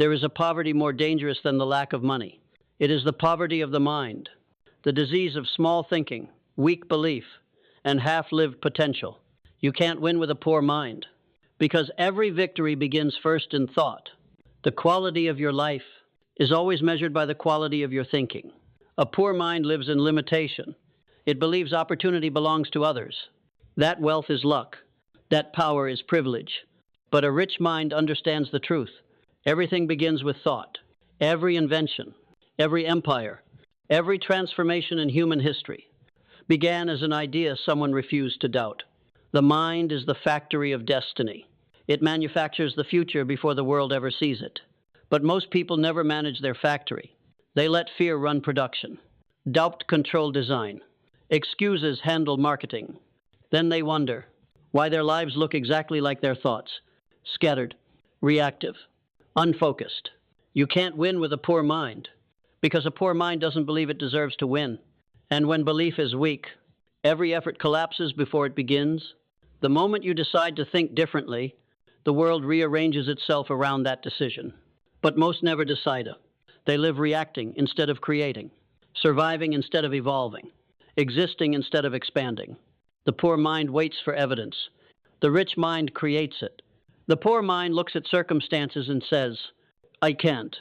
There is a poverty more dangerous than the lack of money. It is the poverty of the mind, the disease of small thinking, weak belief, and half-lived potential. You can't win with a poor mind, because every victory begins first in thought. The quality of your life is always measured by the quality of your thinking. A poor mind lives in limitation. It believes opportunity belongs to others. That wealth is luck. That power is privilege. But a rich mind understands the truth. Everything begins with thought. Every invention, every empire, every transformation in human history began as an idea someone refused to doubt. The mind is the factory of destiny. It manufactures the future before the world ever sees it. But most people never manage their factory. They let fear run production. Doubt control design. Excuses handle marketing. Then they wonder why their lives look exactly like their thoughts. Scattered, reactive, unfocused. You can't win with a poor mind, because a poor mind doesn't believe it deserves to win. And when belief is weak, every effort collapses before it begins. The moment you decide to think differently, the world rearranges itself around that decision. But most never decide. They live reacting instead of creating, surviving instead of evolving, existing instead of expanding. The poor mind waits for evidence. The rich mind creates it. The poor mind looks at circumstances and says, I can't.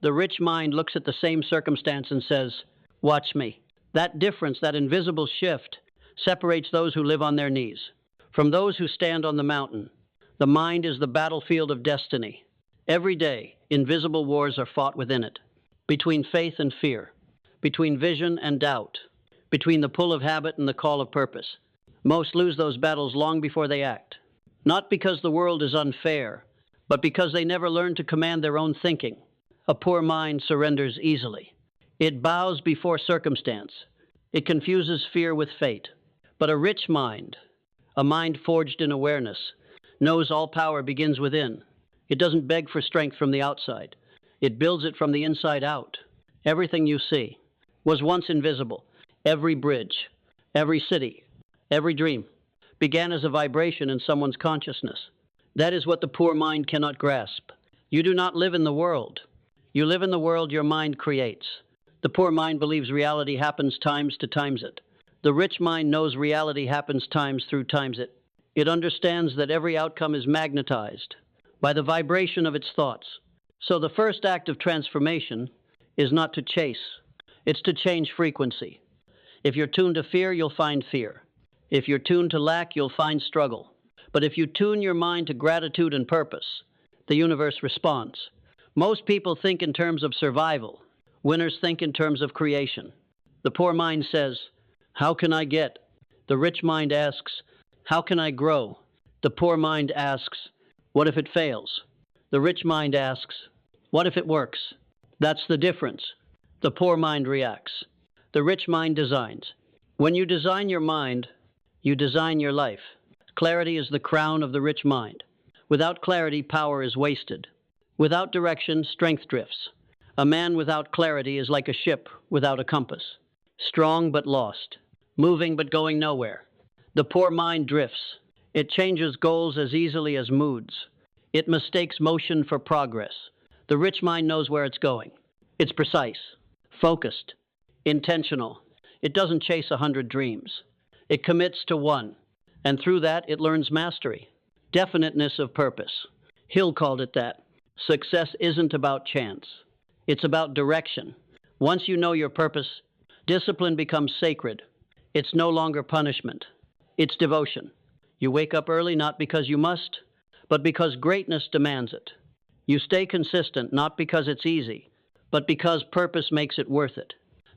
The rich mind looks at the same circumstance and says, watch me. That difference, that invisible shift, separates those who live on their knees from those who stand on the mountain. The mind is the battlefield of destiny. Every day, invisible wars are fought within it, between faith and fear, between vision and doubt, between the pull of habit and the call of purpose. Most lose those battles long before they act, not because the world is unfair, but because they never learn to command their own thinking. A poor mind surrenders easily. It bows before circumstance. It confuses fear with fate. But a rich mind, a mind forged in awareness, knows all power begins within. It doesn't beg for strength from the outside. It builds it from the inside out. Everything you see was once invisible. Every bridge, every city, every dream began as a vibration in someone's consciousness. That is what the poor mind cannot grasp. You do not live in the world. You live in the world your mind creates. The poor mind believes reality happens times to times it. The rich mind knows reality happens times through times it. It understands that every outcome is magnetized by the vibration of its thoughts. So the first act of transformation is not to chase. It's to change frequency. If you're tuned to fear, you'll find fear. If you're tuned to lack, you'll find struggle. But if you tune your mind to gratitude and purpose, the universe responds. Most people think in terms of survival. Winners think in terms of creation. The poor mind says, how can I get? The rich mind asks, how can I grow? The poor mind asks, what if it fails? The rich mind asks, what if it works? That's the difference. The poor mind reacts. The rich mind designs. When you design your mind, you design your life. Clarity is the crown of the rich mind. Without clarity, power is wasted. Without direction, strength drifts. A man without clarity is like a ship without a compass. Strong but lost. Moving but going nowhere. The poor mind drifts. It changes goals as easily as moods. It mistakes motion for progress. The rich mind knows where it's going. It's precise, focused, intentional. It doesn't chase 100 dreams. It commits to one, and through that it learns mastery, definiteness of purpose. Hill called it that. Success isn't about chance. It's about direction. Once you know your purpose, discipline becomes sacred. It's no longer punishment. It's devotion. You wake up early not because you must, but because greatness demands it. You stay consistent not because it's easy, but because purpose makes it worth it.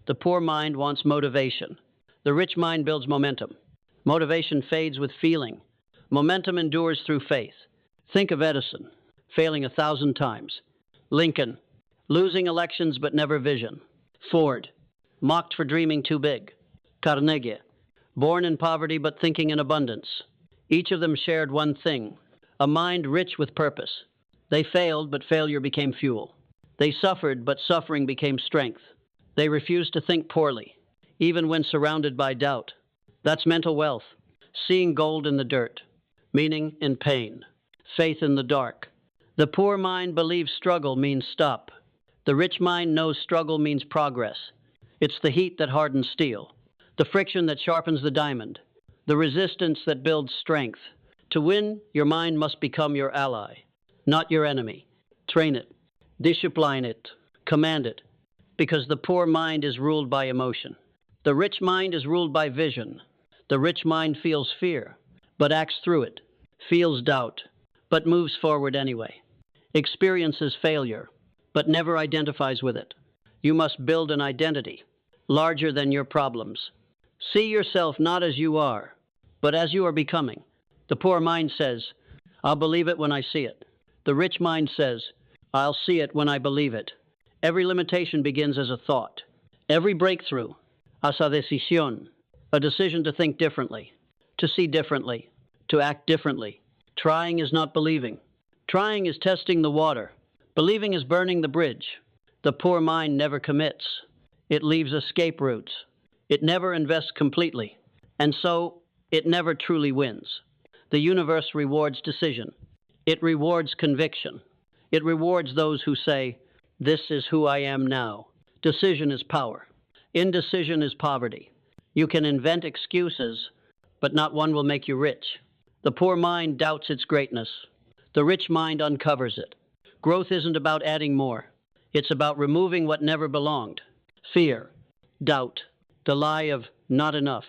The poor mind wants motivation. The rich mind builds momentum. Motivation fades with feeling. Momentum endures through faith. Think of Edison, failing 1,000 times. Lincoln, losing elections but never vision. Ford, mocked for dreaming too big. Carnegie, born in poverty but thinking in abundance. Each of them shared one thing, a mind rich with purpose. They failed, but failure became fuel. They suffered, but suffering became strength. They refused to think poorly, even when surrounded by doubt. That's mental wealth, seeing gold in the dirt, meaning in pain, faith in the dark. The poor mind believes struggle means stop. The rich mind knows struggle means progress. It's the heat that hardens steel, the friction that sharpens the diamond, the resistance that builds strength. To win, your mind must become your ally, not your enemy. Train it, discipline it, command it, because the poor mind is ruled by emotion. The rich mind is ruled by vision. The rich mind feels fear, but acts through it, feels doubt, but moves forward anyway, experiences failure, but never identifies with it. You must build an identity larger than your problems. See yourself not as you are, but as you are becoming. The poor mind says, I'll believe it when I see it. The rich mind says, I'll see it when I believe it. Every limitation begins as a thought. Every breakthrough, asa decisión, a decision to think differently, to see differently, to act differently. Trying is not believing. Trying is testing the water. Believing is burning the bridge. The poor mind never commits. It leaves escape routes. It never invests completely. And so, it never truly wins. The universe rewards decision. It rewards conviction. It rewards those who say, this is who I am now. Decision is power. Indecision is poverty. You can invent excuses, but not one will make you rich. The poor mind doubts its greatness. The rich mind uncovers it. Growth isn't about adding more. It's about removing what never belonged. Fear, doubt, the lie of not enough.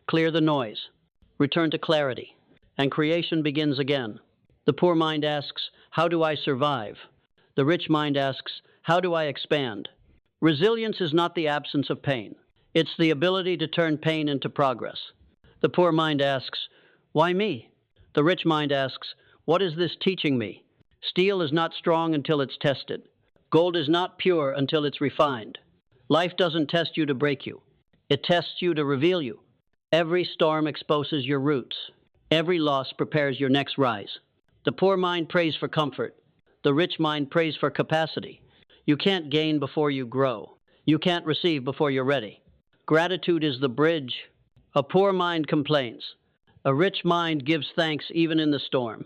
Clear the noise. Return to clarity. And creation begins again. The poor mind asks, how do I survive? The rich mind asks, how do I expand? Resilience is not the absence of pain. It's the ability to turn pain into progress. The poor mind asks, why me? The rich mind asks, what is this teaching me? Steel is not strong until it's tested. Gold is not pure until it's refined. Life doesn't test you to break you. It tests you to reveal you. Every storm exposes your roots. Every loss prepares your next rise. The poor mind prays for comfort. The rich mind prays for capacity. You can't gain before you grow. You can't receive before you're ready. Gratitude is the bridge. A poor mind complains. A rich mind gives thanks even in the storm.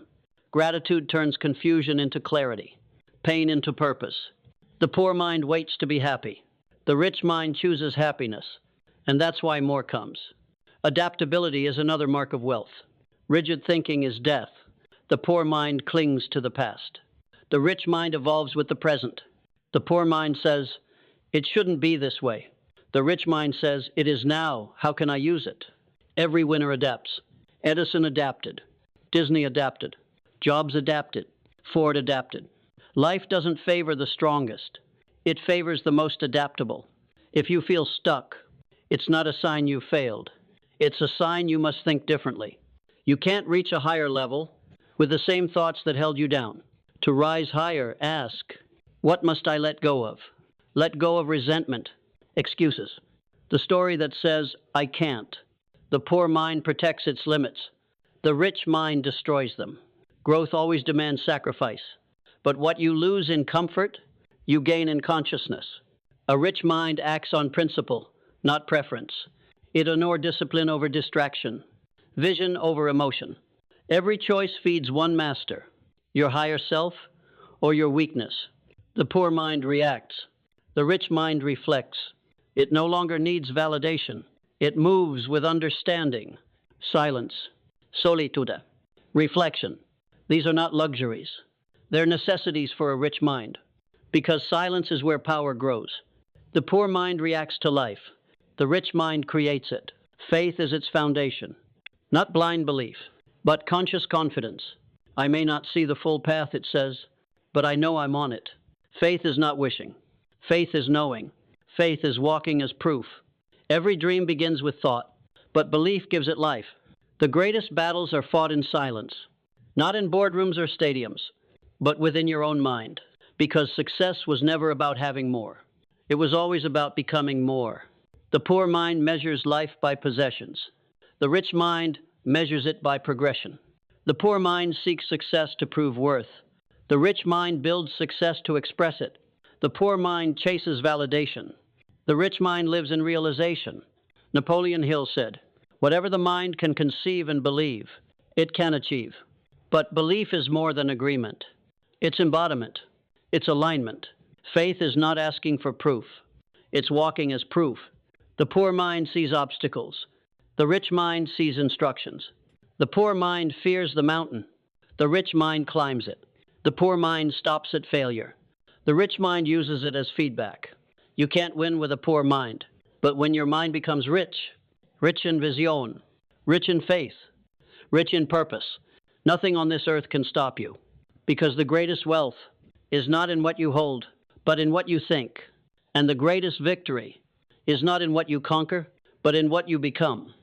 Gratitude turns confusion into clarity, pain into purpose. The poor mind waits to be happy. The rich mind chooses happiness, and that's why more comes. Adaptability is another mark of wealth. Rigid thinking is death. The poor mind clings to the past. The rich mind evolves with the present. The poor mind says, it shouldn't be this way. The rich mind says, it is now. How can I use it? Every winner adapts. Edison adapted. Disney adapted. Jobs adapted. Ford adapted. Life doesn't favor the strongest. It favors the most adaptable. If you feel stuck, it's not a sign you failed. It's a sign you must think differently. You can't reach a higher level with the same thoughts that held you down. To rise higher, ask, what must I let go of? Let go of resentment, excuses. The story that says, I can't. The poor mind protects its limits. The rich mind destroys them. Growth always demands sacrifice. But what you lose in comfort, you gain in consciousness. A rich mind acts on principle, not preference. It honors discipline over distraction, vision over emotion. Every choice feeds one master, your higher self or your weakness. The poor mind reacts. The rich mind reflects. It no longer needs validation. It moves with understanding, silence, solitude, reflection. These are not luxuries. They're necessities for a rich mind, because silence is where power grows. The poor mind reacts to life. The rich mind creates it. Faith is its foundation. Not blind belief, but conscious confidence. I may not see the full path, it says, but I know I'm on it. Faith is not wishing. Faith is knowing. Faith is walking as proof. Every dream begins with thought, but belief gives it life. The greatest battles are fought in silence, not in boardrooms or stadiums, but within your own mind, because success was never about having more. It was always about becoming more. The poor mind measures life by possessions. The rich mind measures it by progression. The poor mind seeks success to prove worth. The rich mind builds success to express it. The poor mind chases validation. The rich mind lives in realization. Napoleon Hill said, whatever the mind can conceive and believe, it can achieve. But belief is more than agreement. It's embodiment. It's alignment. Faith is not asking for proof. It's walking as proof. The poor mind sees obstacles. The rich mind sees instructions. The poor mind fears the mountain. The rich mind climbs it. The poor mind stops at failure. The rich mind uses it as feedback. You can't win with a poor mind. But when your mind becomes rich, rich in vision, rich in faith, rich in purpose, nothing on this earth can stop you. Because the greatest wealth is not in what you hold, but in what you think. And the greatest victory is not in what you conquer, but in what you become.